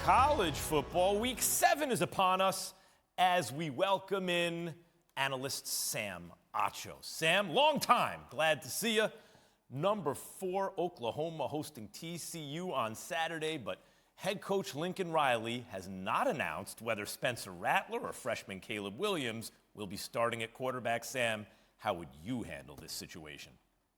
college football. Week 7 is upon us as we welcome in analyst Sam Acho. Sam, long time. Glad to see you. Number 4, Oklahoma hosting TCU on Saturday, but head coach Lincoln Riley has not announced whether Spencer Rattler or freshman Caleb Williams will be starting at quarterback. Sam, how would you handle this situation?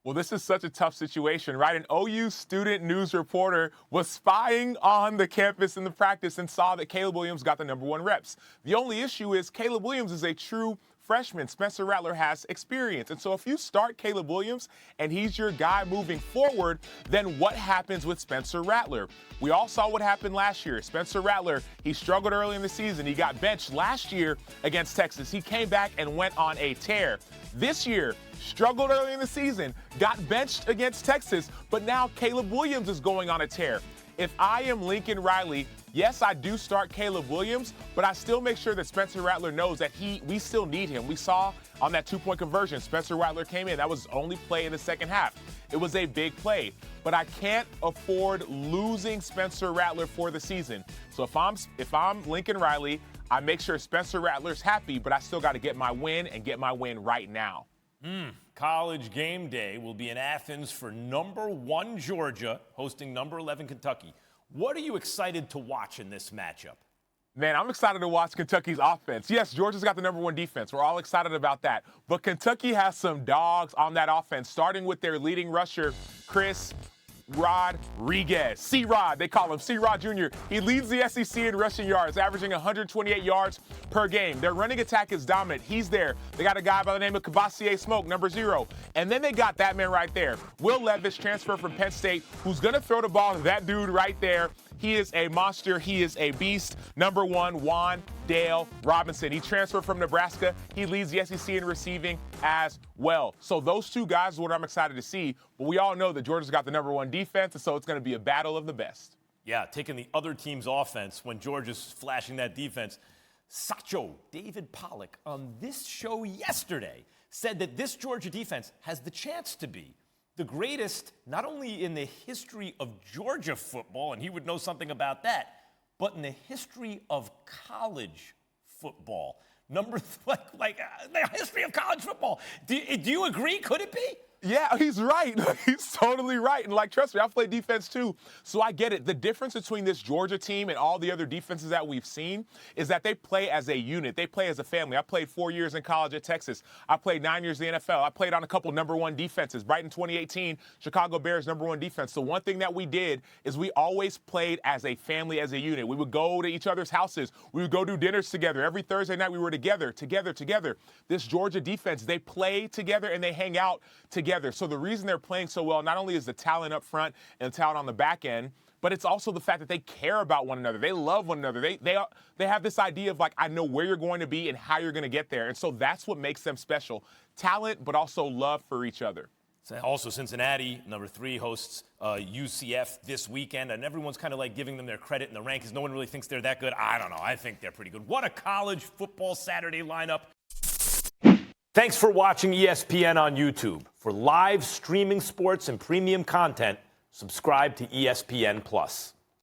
Well, this is such a tough situation, right? An OU student news reporter was spying on the campus in the practice and saw that Caleb Williams got the number 1 reps. The only issue is Caleb Williams is a true freshman. Spencer Rattler has experience. And so if you start Caleb Williams and he's your guy moving forward, then what happens with Spencer Rattler? We all saw what happened last year. Spencer Rattler, he struggled early in the season. He got benched last year against Texas. He came back and went on a tear. This year, struggled early in the season, got benched against Texas, but now Caleb Williams is going on a tear. If I am Lincoln Riley, yes, I do start Caleb Williams, but I still make sure that Spencer Rattler knows that we still need him. We saw on that 2-point conversion, Spencer Rattler came in. That was the only play in the second half. It was a big play, but I can't afford losing Spencer Rattler for the season. So if I'm Lincoln Riley, I make sure Spencer Rattler's happy, but I still got to get my win and get my win right now. College game day will be in Athens for number 1 Georgia hosting number 11 Kentucky. What are you excited to watch in this matchup? Man, I'm excited to watch Kentucky's offense. Yes, Georgia's got the number 1 defense. We're all excited about that. But Kentucky has some dogs on that offense, starting with their leading rusher, Chris Rodriguez. C-Rod, they call him C-Rod Jr. He leads the SEC in rushing yards, averaging 128 yards per game. Their running attack is dominant. He's there. They got a guy by the name of Kavasier Smoke, number 0. And then they got that man right there, Will Levis, transfer from Penn State, who's going to throw the ball to that dude right there. He is a monster. He is a beast. Number 1, Juan Dale Robinson. He transferred from Nebraska. He leads the SEC in receiving as well. So those 2 guys is what I'm excited to see. But we all know that Georgia's got the number 1 defense, and so it's going to be a battle of the best. Yeah, taking the other team's offense when Georgia's flashing that defense. Acho, David Pollack, on this show yesterday, said that this Georgia defense has the chance to be the greatest, not only in the history of Georgia football, and he would know something about that, but in the history of college football. The history of college football. Do you agree? Could it be? Yeah, he's right. He's totally right. And trust me, I've played defense too, so I get it. The difference between this Georgia team and all the other defenses that we've seen is that they play as a unit. They play as a family. I played 4 years in college at Texas. I played 9 years in the NFL. I played on a couple number 1 defenses. Right in 2018, Chicago Bears number 1 defense. So one thing that we did is we always played as a family, as a unit. We would go to each other's houses. We would go do dinners together. Every Thursday night we were together. This Georgia defense, they play together and they hang out together. So the reason they're playing so well not only is the talent up front and the talent on the back end, but it's also the fact that they care about one another. They love one another. They have this idea of I know where you're going to be and how you're going to get there. And so that's what makes them special. Talent, but also love for each other. Also, Cincinnati, number 3, hosts UCF this weekend, and everyone's kind of giving them their credit in the rankings. No one really thinks they're that good. I don't know. I think they're pretty good. What a college football Saturday lineup. Thanks for watching ESPN on YouTube. For live streaming sports and premium content, subscribe to ESPN+.